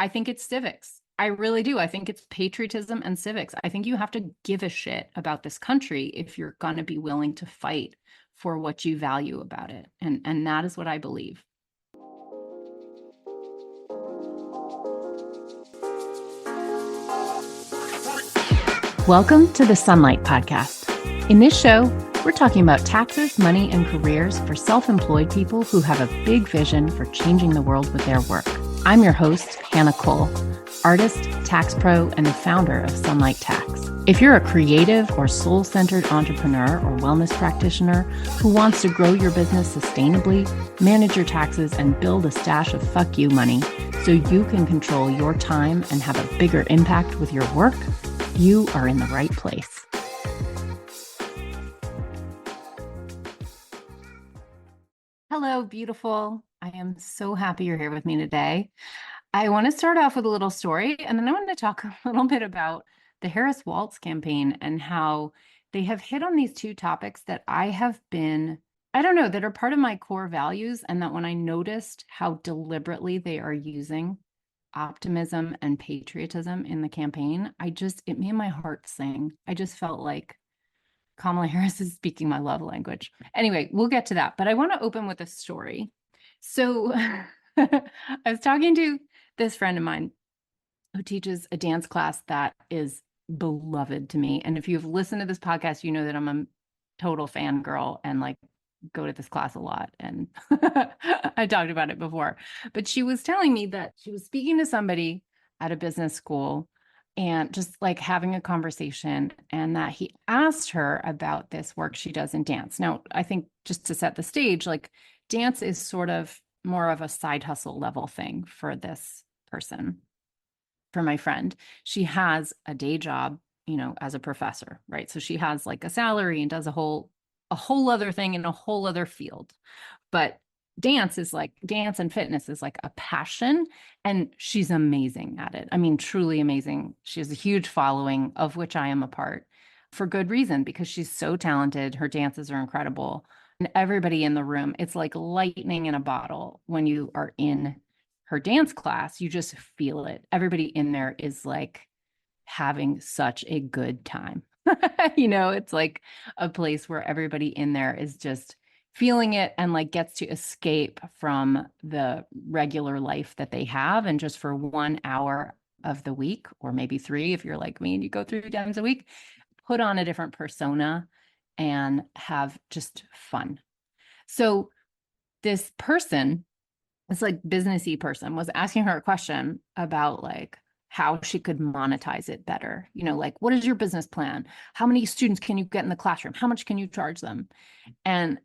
I think it's civics. I really do. I think it's patriotism and civics. I think you have to give a shit about this country if you're going to be willing to fight for what you value about it. And that is what I believe. Welcome to the Sunlight Podcast. In this show, we're talking about taxes, money, and careers for self-employed people who have a big vision for changing the world with their work. I'm your host, Hannah Cole, artist, tax pro, and the founder of Sunlight Tax. If you're a creative or soul-centered entrepreneur or wellness practitioner who wants to grow your business sustainably, manage your taxes, and build a stash of fuck you money so you can control your time and have a bigger impact with your work, you are in the right place. Hello, beautiful. I am so happy you're here with me today. I want to start off with a little story, and then I want to talk a little bit about the Harris Walz campaign and how they have hit on these two topics that I have been, that are part of my core values, and that when I noticed how deliberately they are using optimism and patriotism in the campaign, it made my heart sing. I just felt like Kamala Harris is speaking my love language. Anyway, we'll get to that, but I want to open with a story. So I was talking to this friend of mine who teaches a dance class that is beloved to me. And if you've listened to this podcast, you know that I'm a total fangirl and like go to this class a lot. And I talked about it before, but she was telling me that she was speaking to somebody at a business school and just like having a conversation, and that he asked her about this work she does in dance. Now, I think just to set the stage, like dance is sort of more of a side hustle level thing for this person. For my friend, she has a day job, as a professor, right? So she has like a salary and does a whole other thing in a whole other field. But dance and fitness is like a passion, and she's amazing at it. I mean, truly amazing. She has a huge following, of which I am a part, for good reason, because she's so talented. Her dances are incredible. And everybody in the room, it's like lightning in a bottle when you are in her dance class. You just feel it. Everybody in there is like having such a good time. It's like a place where everybody in there is just feeling it and like gets to escape from the regular life that they have. And just for 1 hour of the week, or maybe 3, if you're like me and you go 3 times a week, put on a different persona and have just fun. So this person, this like businessy person, was asking her a question about like how she could monetize it better. Like, what is your business plan? How many students can you get in the classroom? How much can you charge them? And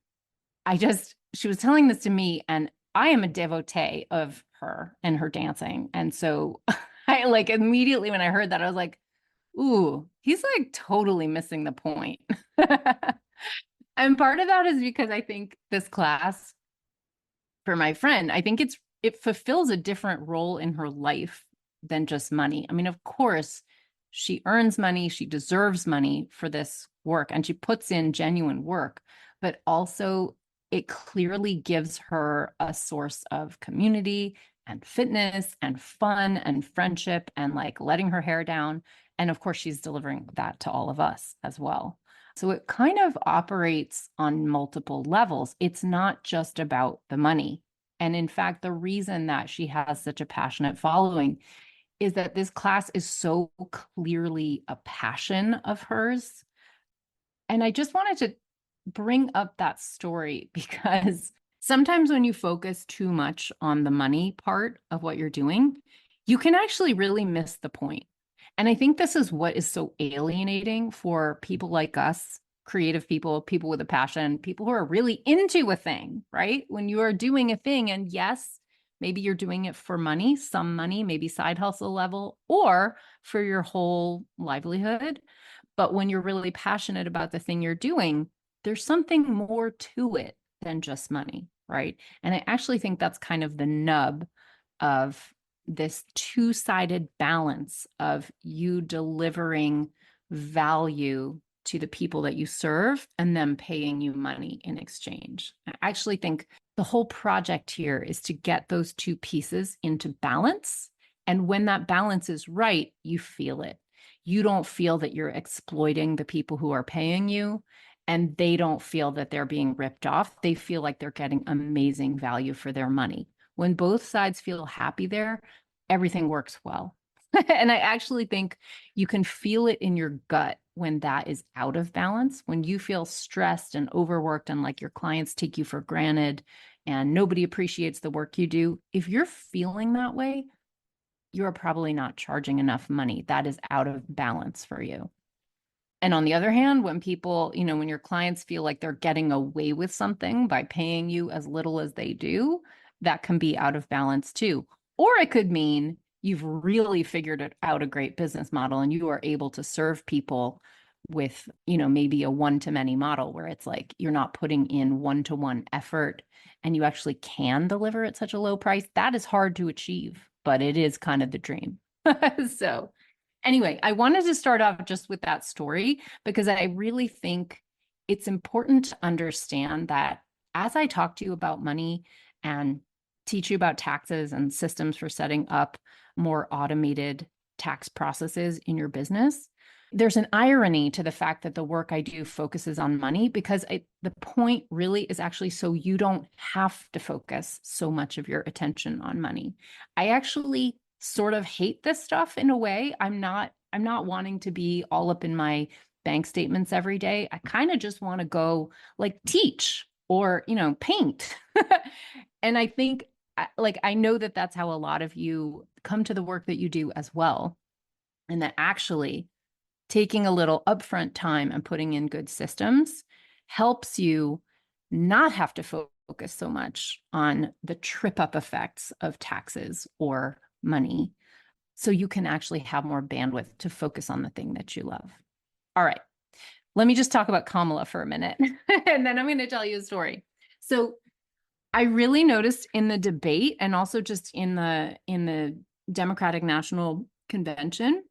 she was telling this to me, and I am a devotee of her and her dancing. And so I like immediately when I heard that, I was like, ooh, he's like totally missing the point. And part of that is because I think this class, for my friend, I think it fulfills a different role in her life than just money. I mean, of course, she earns money, she deserves money for this work, and she puts in genuine work, but also it clearly gives her a source of community and fitness and fun and friendship and like letting her hair down. And of course, she's delivering that to all of us as well. So it kind of operates on multiple levels. It's not just about the money. And in fact, the reason that she has such a passionate following is that this class is so clearly a passion of hers. And I just wanted to bring up that story because sometimes when you focus too much on the money part of what you're doing, you can actually really miss the point. And I think this is what is so alienating for people like us, creative people, people with a passion, people who are really into a thing, right? When you are doing a thing, and yes, maybe you're doing it for money, some money, maybe side hustle level, or for your whole livelihood. But when you're really passionate about the thing you're doing, there's something more to it than just money, right? And I actually think that's kind of the nub of this two-sided balance of you delivering value to the people that you serve and them paying you money in exchange. I actually think the whole project here is to get those two pieces into balance And when that balance is right, you feel it. You don't feel that you're exploiting the people who are paying you, and they don't feel that they're being ripped off. They feel like they're getting amazing value for their money. When both sides feel happy there, everything works well. And I actually think you can feel it in your gut when that is out of balance, when you feel stressed and overworked and like your clients take you for granted and nobody appreciates the work you do. If you're feeling that way, you're probably not charging enough money. That is out of balance for you. And on the other hand, when people, when your clients feel like they're getting away with something by paying you as little as they do, that can be out of balance too. Or it could mean you've really figured out a great business model and you are able to serve people with, maybe a one-to-many model where it's like you're not putting in one-to-one effort and you actually can deliver at such a low price. That is hard to achieve, but it is kind of the dream. So anyway, I wanted to start off just with that story because I really think it's important to understand that as I talk to you about money and teach you about taxes and systems for setting up more automated tax processes in your business, there's an irony to the fact that the work I do focuses on money because the point really is actually so you don't have to focus so much of your attention on money. I actually sort of hate this stuff in a way. I'm not wanting to be all up in my bank statements every day. I kind of just want to go like teach or, paint. And I think I know that that's how a lot of you come to the work that you do as well. And that actually taking a little upfront time and putting in good systems helps you not have to focus so much on the trip up effects of taxes or money. So you can actually have more bandwidth to focus on the thing that you love. All right, let me just talk about Kamala for a minute, and then I'm going to tell you a story. So I really noticed in the debate and also just in the Democratic National Convention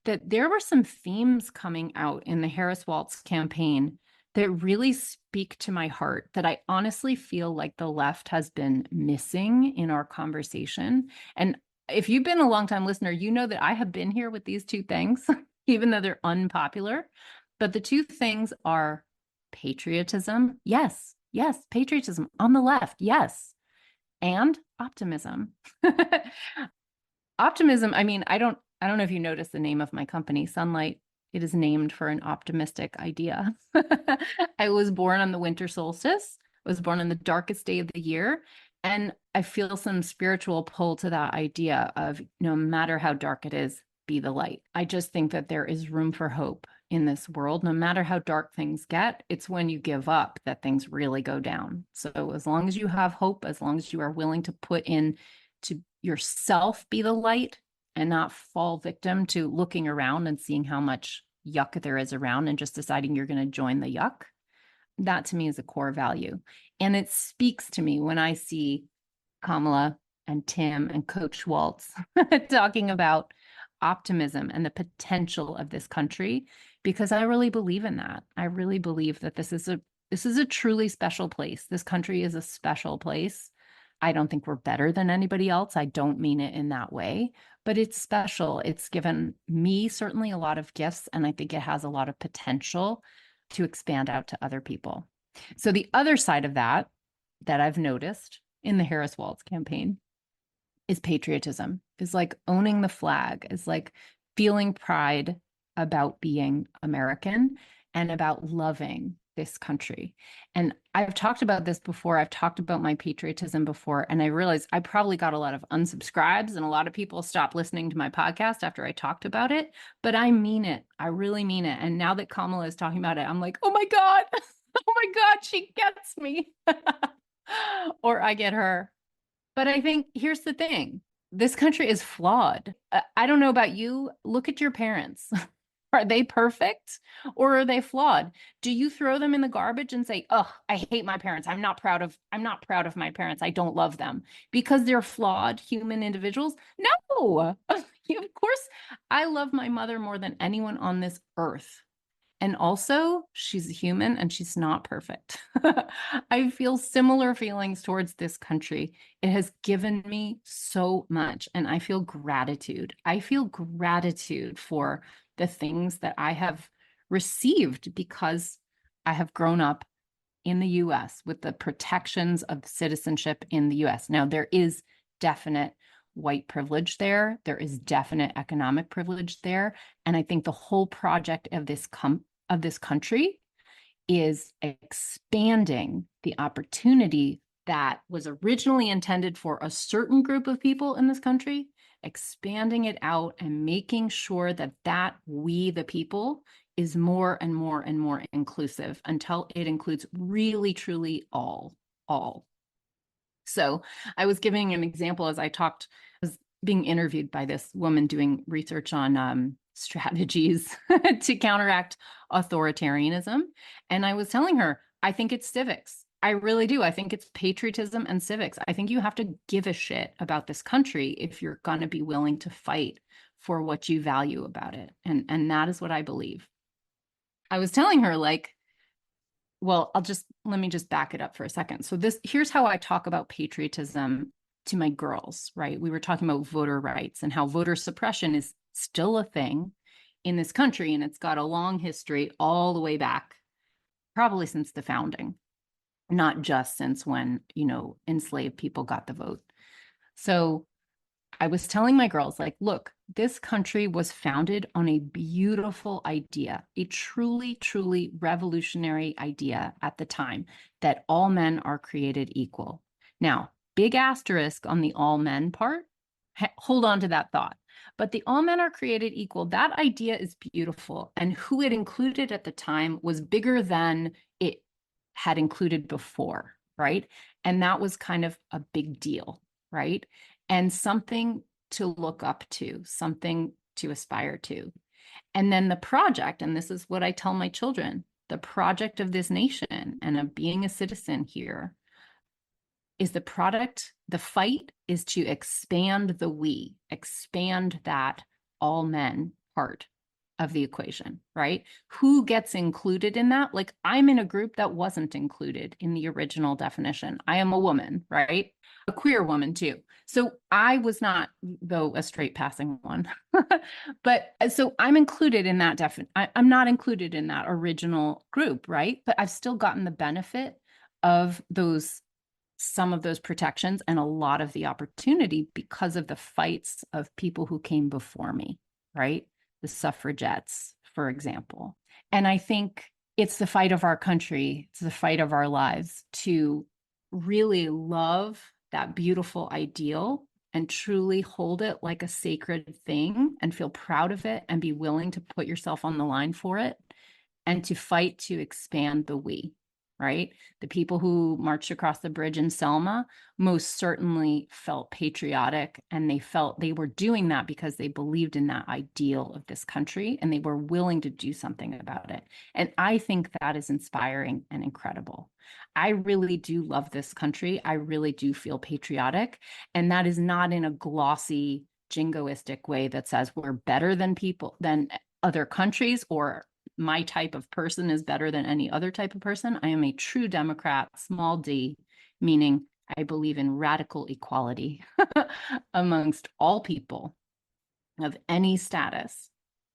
that there were some themes coming out in the Harris Walz campaign that really speak to my heart that I honestly feel like the left has been missing in our conversation. And if you've been a longtime listener, you know that I have been here with these two things, even though they're unpopular. But the two things are patriotism. Yes, patriotism on the left. Yes. And optimism. Optimism, I mean, I don't know if you noticed the name of my company, Sunlight. It is named for an optimistic idea. I was born on the winter solstice. I was born on the darkest day of the year. And I feel some spiritual pull to that idea of no matter how dark it is, be the light. I just think that there is room for hope in this world. No matter how dark things get, it's when you give up that things really go down. So as long as you have hope, as long as you are willing to put in to yourself be the light and not fall victim to looking around and seeing how much yuck there is around and just deciding you're going to join the yuck, that to me is a core value. And it speaks to me when I see Kamala and Tim and Coach Walz talking about optimism and the potential of this country, because I really believe in that. I really believe that this is a truly special place. This country is a special place. I don't think we're better than anybody else. I don't mean it in that way, but it's special. It's given me certainly a lot of gifts, and I think it has a lot of potential to expand out to other people. So the other side of that I've noticed in the Harris Walz campaign is patriotism, is like owning the flag, is like feeling pride about being American and about loving this country. And I've talked about this before. I've talked about my patriotism before, and I realized I probably got a lot of unsubscribes and a lot of people stopped listening to my podcast after I talked about it, but I mean it. I really mean it. And now that Kamala is talking about it, I'm like, oh my God, oh my God, she gets me. Or I get her. But I think here's the thing. This country is flawed. I don't know about you. Look at your parents. Are they perfect or are they flawed? Do you throw them in the garbage and say, "Oh, I hate my parents. I'm not proud of my parents. I don't love them," because they're flawed human individuals? No. Of course, I love my mother more than anyone on this earth. And also, she's a human and she's not perfect. I feel similar feelings towards this country. It has given me so much, and I feel gratitude. I feel gratitude for the things that I have received because I have grown up in the US with the protections of citizenship in the US. Now, there is definite white privilege there. There is definite economic privilege there. And I think the whole project of this country is expanding the opportunity that was originally intended for a certain group of people in this country, expanding it out and making sure that we, the people, is more and more and more inclusive until it includes really, truly all. So I was giving an example as I was being interviewed by this woman doing research on strategies to counteract authoritarianism. And I was telling her, I think it's civics. I really do. I think it's patriotism and civics. I think you have to give a shit about this country if you're going to be willing to fight for what you value about it. And that is what I believe. I was telling her, like, well, let me just back it up for a second. So here's how I talk about patriotism to my girls, right? We were talking about voter rights and how voter suppression is still a thing in this country. And it's got a long history all the way back, probably since the founding, not just since when, enslaved people got the vote. So I was telling my girls, like, look, this country was founded on a beautiful idea, a truly, truly revolutionary idea at the time that all men are created equal. Now, big asterisk on the all men part. Hold on to that thought. But the all men are created equal, that idea is beautiful. And who it included at the time was bigger than it had included before, right? And that was kind of a big deal, right? And something to look up to, something to aspire to. And then the project, and this is what I tell my children, the project of this nation and of being a citizen here is the fight is to expand expand that all men part of the equation, right? Who gets included in that? Like, I'm in a group that wasn't included in the original definition. I am a woman, right? A queer woman too. So I was not, though, a straight passing one. But so I'm included in that I'm not included in that original group, right? But I've still gotten the benefit of some of those protections and a lot of the opportunity because of the fights of people who came before me, right? The suffragettes, for example. And I think it's the fight of our country, it's the fight of our lives to really love that beautiful ideal and truly hold it like a sacred thing and feel proud of it and be willing to put yourself on the line for it and to fight to expand the we, right? The people who marched across the bridge in Selma most certainly felt patriotic, and they felt they were doing that because they believed in that ideal of this country and they were willing to do something about it. And I think that is inspiring and incredible. I really do love this country. I really do feel patriotic. And that is not in a glossy, jingoistic way that says we're better than other countries, or my type of person is better than any other type of person. I am a true Democrat, small d, meaning I believe in radical equality amongst all people of any status.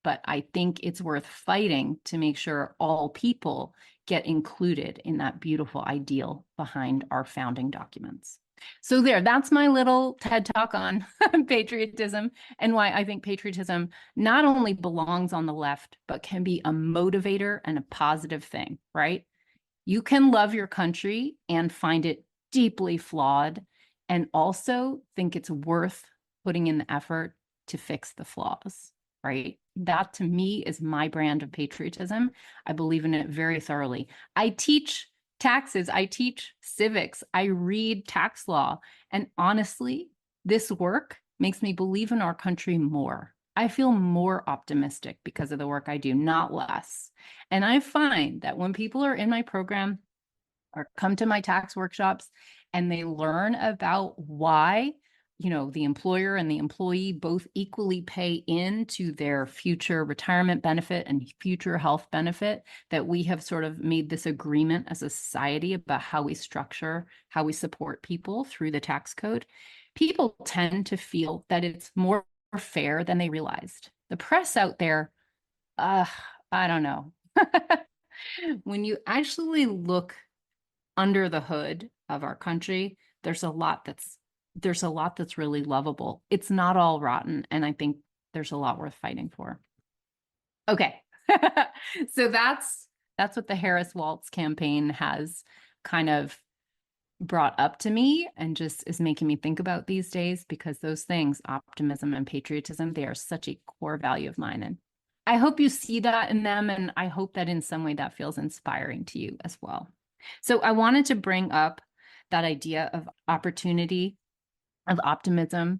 But I think it's worth fighting to make sure all people get included in that beautiful ideal behind our founding documents. So that's my little TED Talk on patriotism and why I think patriotism not only belongs on the left, but can be a motivator and a positive thing, right? You can love your country and find it deeply flawed and also think it's worth putting in the effort to fix the flaws, right? That to me is my brand of patriotism. I believe in it very thoroughly. I teach taxes, I teach civics, I read tax law. And honestly, this work makes me believe in our country more. I feel more optimistic because of the work I do, not less. And I find that when people are in my program or come to my tax workshops and they learn about why the employer and the employee both equally pay into their future retirement benefit and future health benefit, that we have sort of made this agreement as a society about how we structure, how we support people through the tax code, people tend to feel that it's more fair than they realized. The press out there, I don't know. When you actually look under the hood of our country, there's a lot that's really lovable. It's not all rotten, and I think there's a lot worth fighting for. Okay. So that's what the Harris Walz campaign has kind of brought up to me and just is making me think about these days, because those things, optimism and patriotism, they are such a core value of mine. And I hope you see that in them, and I hope that in some way that feels inspiring to you as well. So I wanted to bring up that idea of opportunity, of optimism,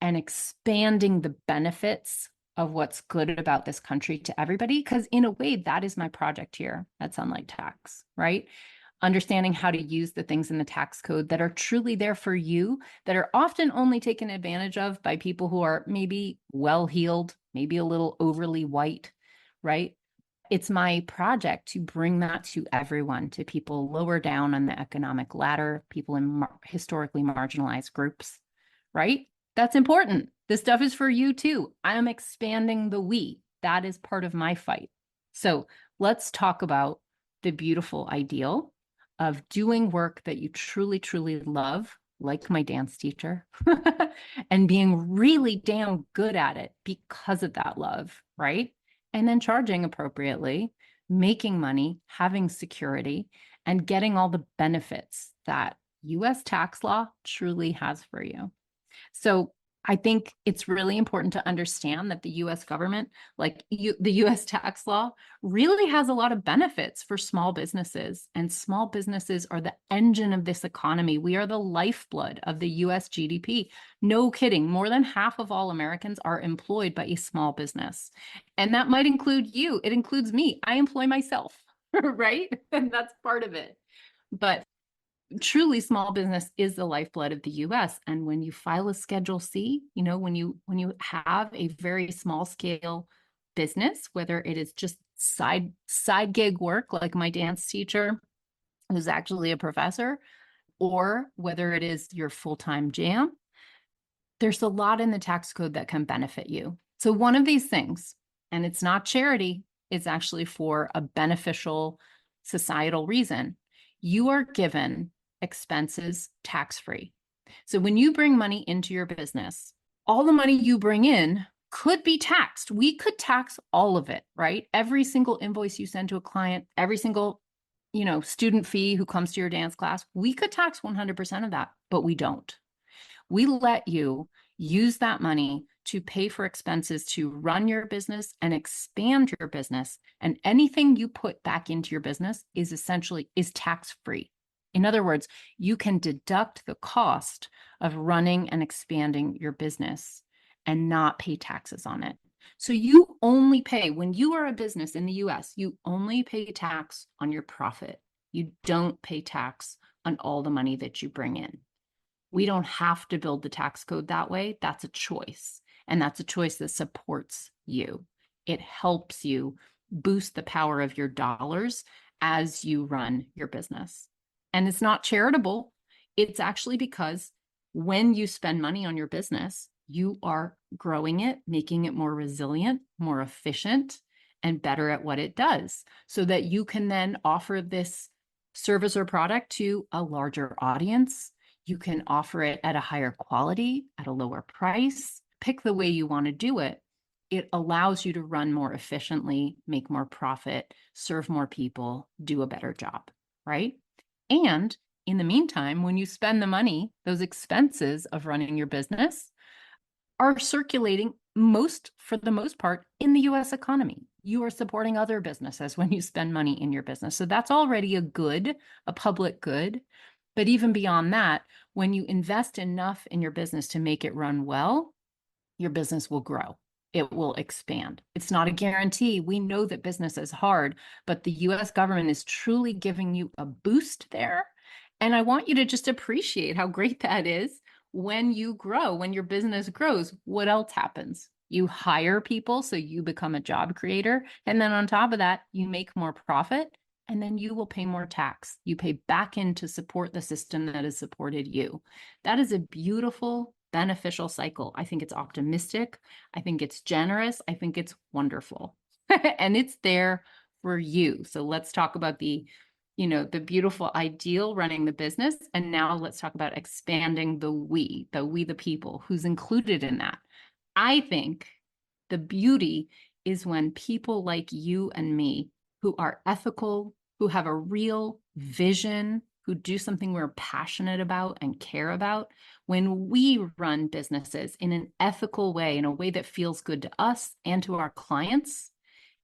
and expanding the benefits of what's good about this country to everybody, because in a way, that is my project here at Sunlight Tax, right? Understanding how to use the things in the tax code that are truly there for you, that are often only taken advantage of by people who are maybe well-heeled, maybe a little overly white, right? It's my project to bring that to everyone, to people lower down on the economic ladder, people in historically marginalized groups, right? That's important. This stuff is for you too. I am expanding the we. That is part of my fight. So let's talk about the beautiful ideal of doing work that you truly, truly love, like my dance teacher, and being really damn good at it because of that love, right? And then charging appropriately, making money, having security, and getting all the benefits that US tax law truly has for you. So I think it's really important to understand that the US government, like the US tax law, really has a lot of benefits for small businesses. And small businesses are the engine of this economy. We are the lifeblood of the US GDP. No kidding. More than half of all Americans are employed by a small business. And that might include you. It includes me. I employ myself, right? And that's part of it. But truly, small business is the lifeblood of the US. And when you file a Schedule C, when you have a very small scale business, whether it is just side gig work like my dance teacher, who's actually a professor, or whether it is your full-time jam, there's a lot in the tax code that can benefit you. So one of these things, and it's not charity, it's actually for a beneficial societal reason, you are given expenses tax-free. So when you bring money into your business, all the money you bring in could be taxed. We could tax all of it, right? Every single invoice you send to a client, every single, student fee who comes to your dance class, we could tax 100% of that, but we don't. We let you use that money to pay for expenses to run your business and expand your business. And anything you put back into your business is tax-free. In other words, you can deduct the cost of running and expanding your business and not pay taxes on it. So you only pay, when you are a business in the US, you only pay tax on your profit. You don't pay tax on all the money that you bring in. We don't have to build the tax code that way. That's a choice. And that's a choice that supports you. It helps you boost the power of your dollars as you run your business. And it's not charitable. It's actually because when you spend money on your business, you are growing it, making it more resilient, more efficient, and better at what it does, so that you can then offer this service or product to a larger audience. You can offer it at a higher quality, at a lower price. Pick the way you want to do it. It allows you to run more efficiently, make more profit, serve more people, do a better job, right? And in the meantime, when you spend the money, those expenses of running your business are circulating for the most part, in the US economy. You are supporting other businesses when you spend money in your business. So that's already a public good. But even beyond that, when you invest enough in your business to make it run well, your business will grow. It will expand. It's not a guarantee. We know that business is hard, but the US government is truly giving you a boost there. And I want you to just appreciate how great that is when you grow, when your business grows, what else happens? You hire people, so you become a job creator. And then on top of that, you make more profit, and then you will pay more tax. You pay back in to support the system that has supported you. That is a beautiful, beneficial cycle. I think it's optimistic. I think it's generous. I think it's wonderful. And it's there for you. So let's talk about the beautiful ideal running the business. And now let's talk about expanding the people, who's included in that. I think the beauty is when people like you and me, who are ethical, who have a real vision, who do something we're passionate about and care about, when we run businesses in an ethical way, in a way that feels good to us and to our clients,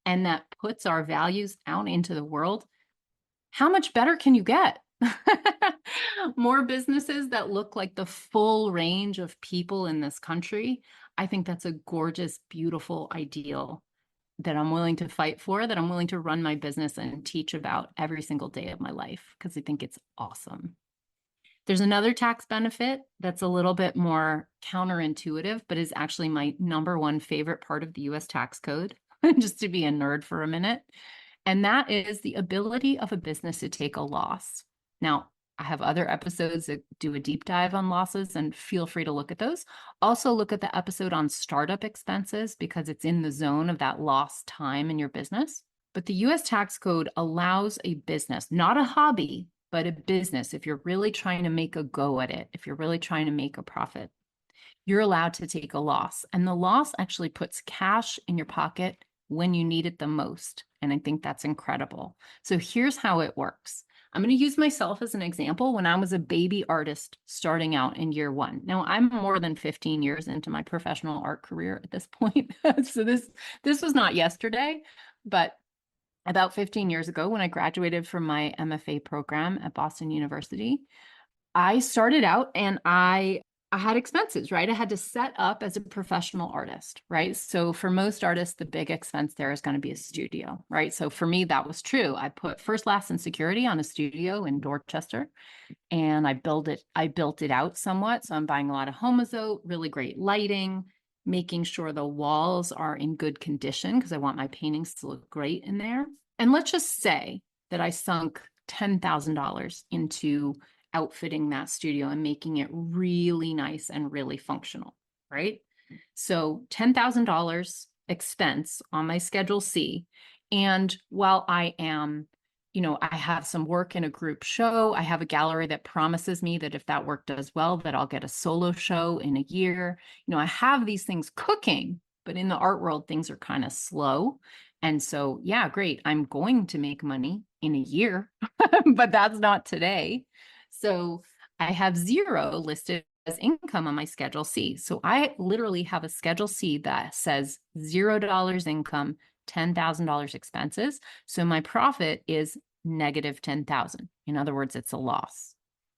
and that puts our values out into the world, how much better can you get? More businesses that look like the full range of people in this country. I think that's a gorgeous, beautiful ideal that I'm willing to fight for, that I'm willing to run my business and teach about every single day of my life, because I think it's awesome. There's another tax benefit that's a little bit more counterintuitive, but is actually my number one favorite part of the US tax code, just to be a nerd for a minute. And that is the ability of a business to take a loss. Now, I have other episodes that do a deep dive on losses, and feel free to look at those. Also, look at the episode on startup expenses, because it's in the zone of that lost time in your business. But the US tax code allows a business, not a hobby, but a business, if you're really trying to make a go at it, if you're really trying to make a profit, you're allowed to take a loss. And the loss actually puts cash in your pocket when you need it the most. And I think that's incredible. So here's how it works. I'm going to use myself as an example. When I was a baby artist starting out in year one. Now, I'm more than 15 years into my professional art career at this point. So this was not yesterday, but about 15 years ago, when I graduated from my MFA program at Boston University, I started out and I had expenses, right? I had to set up as a professional artist, right? So for most artists, the big expense there is going to be a studio, right? So for me, that was true. I put first, last, and security on a studio in Dorchester, and I built it out somewhat. So I'm buying a lot of Homozote, really great lighting, making sure the walls are in good condition because I want my paintings to look great in there. And let's just say that I sunk $10,000 into outfitting that studio and making it really nice and really functional, right? So $10,000 expense on my Schedule C. And while I am, I have some work in a group show, I have a gallery that promises me that if that work does well, that I'll get a solo show in a year. I have these things cooking, but in the art world, things are kind of slow. And so, yeah, great. I'm going to make money in a year, but that's not today. So I have zero listed as income on my Schedule C. So I literally have a Schedule C that says $0 income, $10,000 expenses. So my profit is negative 10,000. In other words, it's a loss.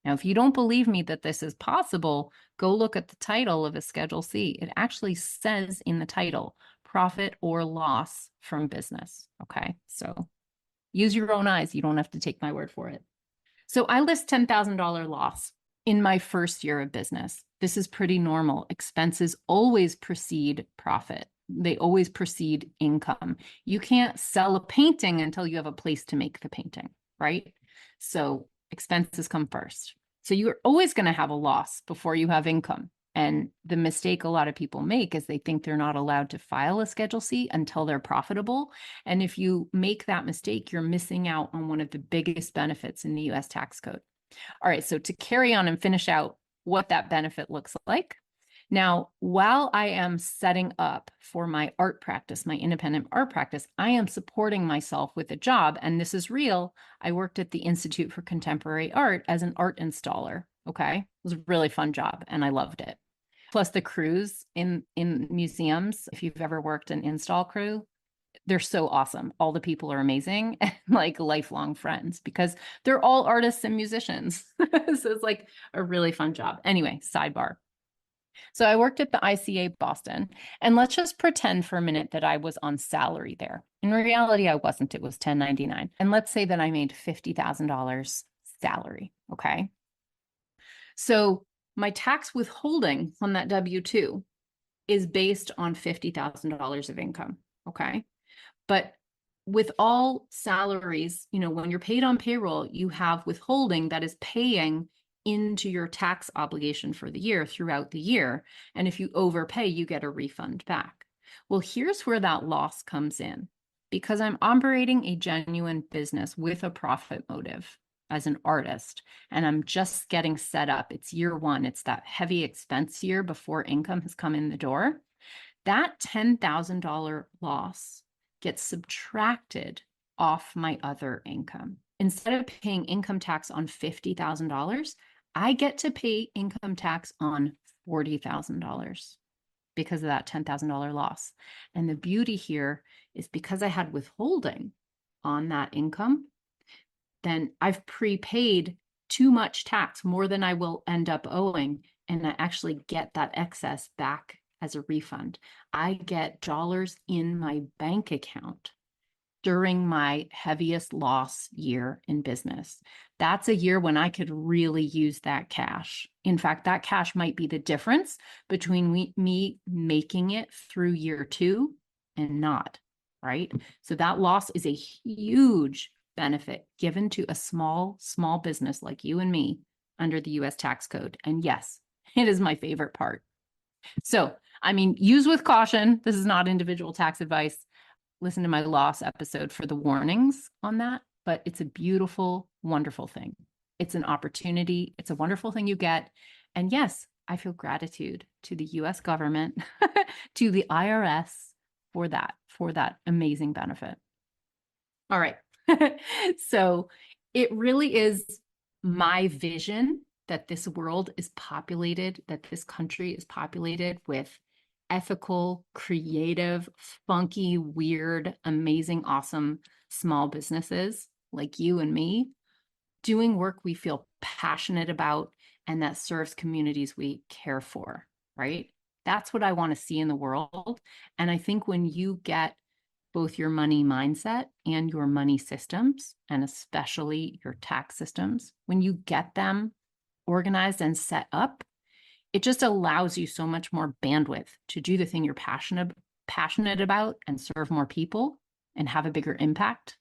Now, if you don't believe me that this is possible, go look at the title of a Schedule C. It actually says in the title, profit or loss from business. Okay, so use your own eyes. You don't have to take my word for it. So I list $10,000 loss in my first year of business. This is pretty normal. Expenses always precede profit. They always precede income. You can't sell a painting until you have a place to make the painting, right? So expenses come first. So you're always going to have a loss before you have income. And the mistake a lot of people make is they think they're not allowed to file a Schedule C until they're profitable. And if you make that mistake, you're missing out on one of the biggest benefits in the US tax code. All right, so to carry on and finish out what that benefit looks like. Now, while I am setting up for my art practice, my independent art practice, I am supporting myself with a job. And this is real. I worked at the Institute for Contemporary Art as an art installer. Okay. It was a really fun job and I loved it. Plus the crews in museums, if you've ever worked an install crew, they're so awesome. All the people are amazing and like lifelong friends because they're all artists and musicians. So it's like a really fun job. Anyway, sidebar. So I worked at the ICA Boston, and let's just pretend for a minute that I was on salary there. In reality, I wasn't. It was 1099. And let's say that I made $50,000 salary, okay? So my tax withholding on that W-2 is based on $50,000 of income. Okay. But with all salaries, when you're paid on payroll, you have withholding that is paying into your tax obligation for the year throughout the year. And if you overpay, you get a refund back. Well, here's where that loss comes in. Because I'm operating a genuine business with a profit motive as an artist, and I'm just getting set up. It's year one. It's that heavy expense year before income has come in the door. That $10,000 loss gets subtracted off my other income. Instead of paying income tax on $50,000, I get to pay income tax on $40,000 because of that $10,000 loss. And the beauty here is because I had withholding on that income, then I've prepaid too much tax, more than I will end up owing, and I actually get that excess back as a refund. I get dollars in my bank account during my heaviest loss year in business. That's a year when I could really use that cash. In fact, that cash might be the difference between me making it through year two and not, right? So that loss is a huge benefit given to a small business like you and me under the US tax code. And yes, it is my favorite part. So, use with caution. This is not individual tax advice. Listen to my loss episode for the warnings on that, but it's a beautiful, wonderful thing. It's an opportunity. It's a wonderful thing you get. And yes, I feel gratitude to the US government, to the IRS for that amazing benefit. All right. So it really is my vision that this world is populated, that this country is populated with ethical, creative, funky, weird, amazing, awesome small businesses like you and me, doing work we feel passionate about and that serves communities we care for, right? That's what I want to see in the world. And I think when you get both your money mindset and your money systems, and especially your tax systems, when you get them organized and set up, it just allows you so much more bandwidth to do the thing you're passionate about and serve more people and have a bigger impact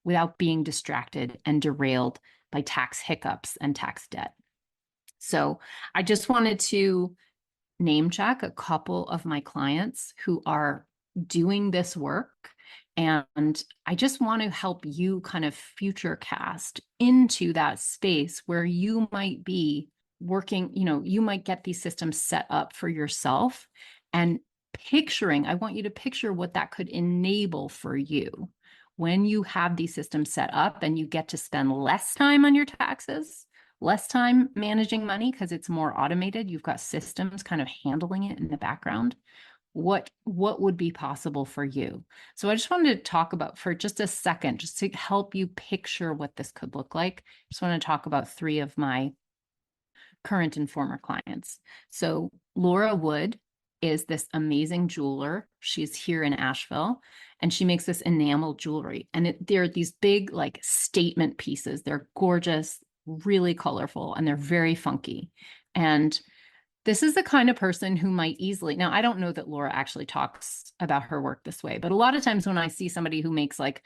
without being distracted and derailed by tax hiccups and tax debt. So I just wanted to name check a couple of my clients who are doing this work. And I just want to help you kind of future cast into that space where you might be working, you might get these systems set up for yourself and I want you to picture what that could enable for you when you have these systems set up and you get to spend less time on your taxes, less time managing money because it's more automated. You've got systems kind of handling it in the background. What would be possible for you? So I just wanted to talk about for just a second, just to help you picture what this could look like. I just want to talk about 3 of my current and former clients. So Laura Wood is this amazing jeweler. She's here in Asheville, and she makes this enamel jewelry. And they're these big, like, statement pieces. They're gorgeous, really colorful, and they're very funky. And this is the kind of person who might easily, now I don't know that Laura actually talks about her work this way, but a lot of times when I see somebody who makes like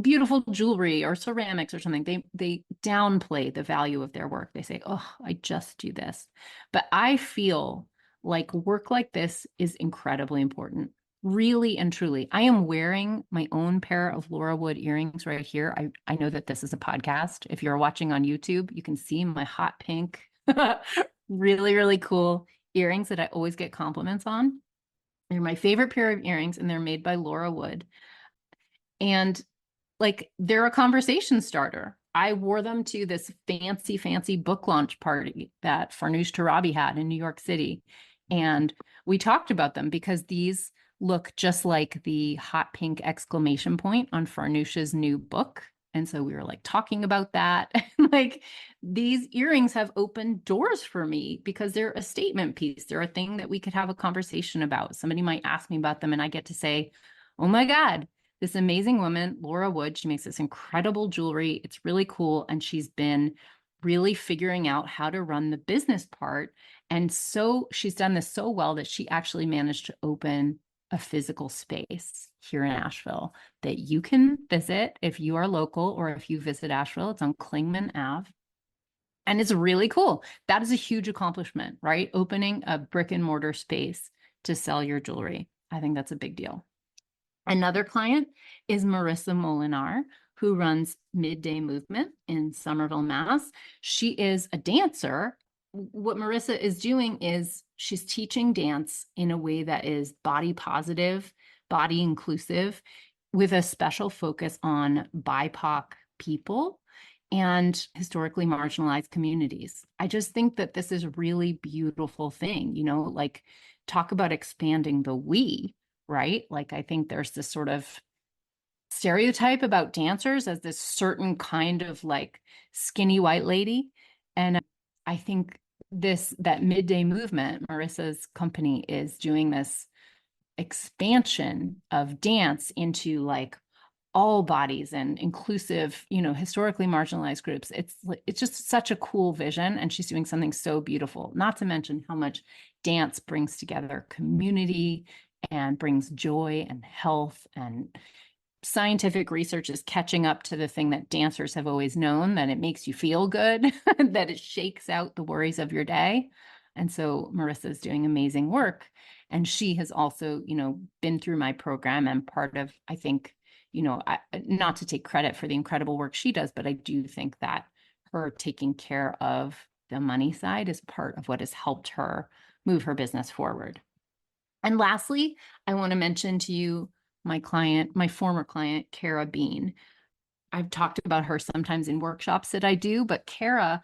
beautiful jewelry or ceramics or something, they downplay the value of their work. They say, oh, I just do this. But I feel like work like this is incredibly important. Really and truly. I am wearing my own pair of Laura Wood earrings right here. I know that this is a podcast. If you're watching on YouTube, you can see my hot pink, really, really cool earrings that I always get compliments on. They're my favorite pair of earrings, and they're made by Laura Wood. And like, they're a conversation starter. I wore them to this fancy book launch party that Farnoosh Torabi had in New York City. And we talked about them because these look just like the hot pink exclamation point on Farnoosh's new book. And so we were like talking about that. Like, these earrings have opened doors for me because they're a statement piece. They're a thing that we could have a conversation about. Somebody might ask me about them and I get to say, oh my God, this amazing woman, Laura Wood, she makes this incredible jewelry. It's really cool. And she's been really figuring out how to run the business part And so she's done this so well that she actually managed to open a physical space here in Asheville that you can visit if you are local, or if you visit Asheville. It's on Klingman Ave. And it's really cool. That is a huge accomplishment, right? Opening a brick and mortar space to sell your jewelry. I think that's a big deal. Another client is Marissa Molinar, who runs Midday Movement in Somerville, Mass. She is a dancer. What Marissa is doing is she's teaching dance in a way that is body positive, body inclusive, with a special focus on BIPOC people and historically marginalized communities. I just think that this is a really beautiful thing, like talk about expanding the we, right? Like, I think there's this sort of stereotype about dancers as this certain kind of like skinny white lady. And I think that Midday Movement, Marissa's company, is doing this expansion of dance into like all bodies and inclusive, historically marginalized groups. It's just such a cool vision, and she's doing something so beautiful, not to mention how much dance brings together community and brings joy and health, and scientific research is catching up to the thing that dancers have always known, that it makes you feel good, that it shakes out the worries of your day. And so Marissa is doing amazing work. And she has also, been through my program, and part of, I think, not to take credit for the incredible work she does, but I do think that her taking care of the money side is part of what has helped her move her business forward. And lastly, I want to mention to you my former client, Kara Bean. I've talked about her sometimes in workshops that I do, but Kara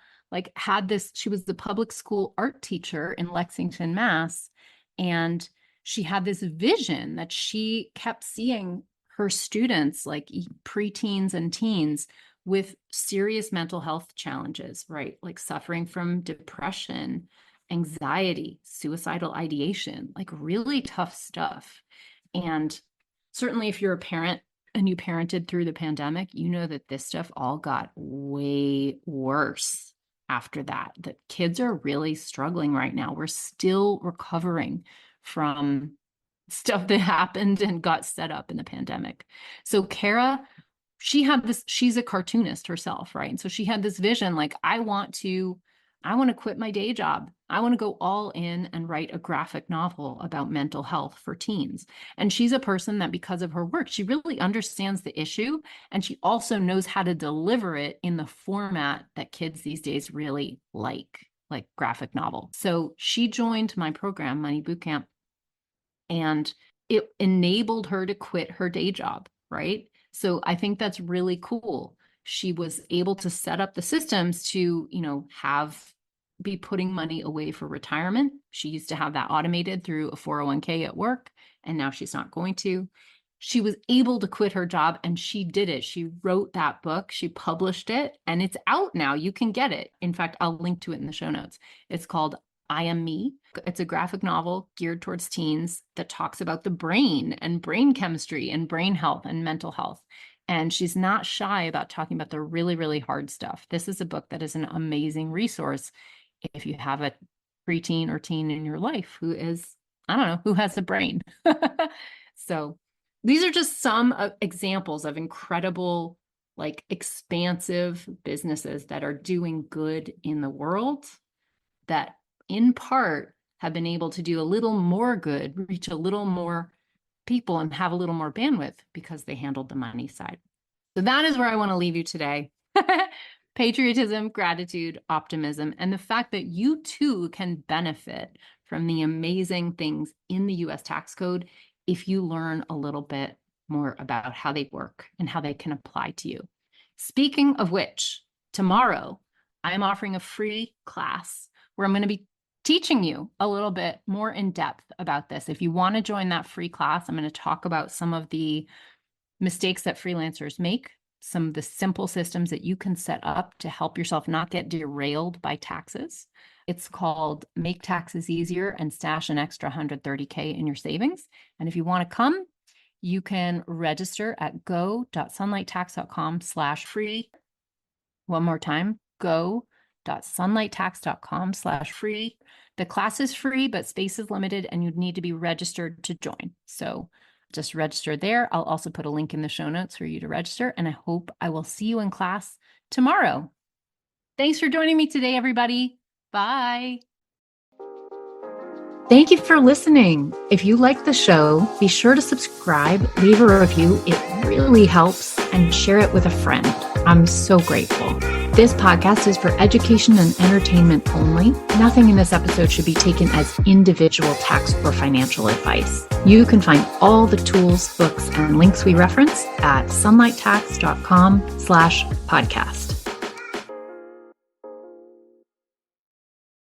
she was the public school art teacher in Lexington, Mass. And she had this vision that she kept seeing her students, like preteens and teens, with serious mental health challenges, right? Like suffering from depression, anxiety, suicidal ideation, like really tough stuff. And certainly if you're a parent and you parented through the pandemic, you know that this stuff all got way worse after that. That kids are really struggling right now. We're still recovering from stuff that happened and got set up in the pandemic. So Kara, she's a cartoonist herself, right? And so she had this vision, like, I want to quit my day job. I want to go all in and write a graphic novel about mental health for teens. And she's a person that, because of her work, she really understands the issue, and she also knows how to deliver it in the format that kids these days really like graphic novel. So she joined my program, Money Bootcamp, and it enabled her to quit her day job, right? So I think that's really cool. She was able to set up the systems to, be putting money away for retirement. She used to have that automated through a 401k at work, and now she's not going to. She was able to quit her job, and she did it. She wrote that book, she published it, and it's out now. You can get it. In fact, I'll link to it in the show notes. It's called I Am Me. It's a graphic novel geared towards teens that talks about the brain and brain chemistry and brain health and mental health. And she's not shy about talking about the really, really hard stuff. This is a book that is an amazing resource if you have a preteen or teen in your life who has a brain. So these are just some examples of incredible, like, expansive businesses that are doing good in the world, that in part have been able to do a little more good, reach a little more people, and have a little more bandwidth because they handled the money side. So that is where I want to leave you today. Patriotism, gratitude, optimism, and the fact that you too can benefit from the amazing things in the US tax code if you learn a little bit more about how they work and how they can apply to you. Speaking of which, tomorrow I'm offering a free class where I'm going to be teaching you a little bit more in depth about this. If you want to join that free class, I'm going to talk about some of the mistakes that freelancers make, some of the simple systems that you can set up to help yourself not get derailed by taxes. It's called Make Taxes Easier and Stash an Extra 130K in Your Savings. And if you want to come, you can register at go.sunlighttax.com/free. One more time, go.sunlighttax.com/free. The class is free, but space is limited and you'd need to be registered to join. So just register there. I'll also put a link in the show notes for you to register, and I hope I will see you in class tomorrow. Thanks for joining me today, everybody. Bye. Thank you for listening. If you like the show, be sure to subscribe, leave a review. It really helps, and share it with a friend. I'm so grateful. This podcast is for education and entertainment only. Nothing in this episode should be taken as individual tax or financial advice. You can find all the tools, books, and links we reference at sunlighttax.com/podcast.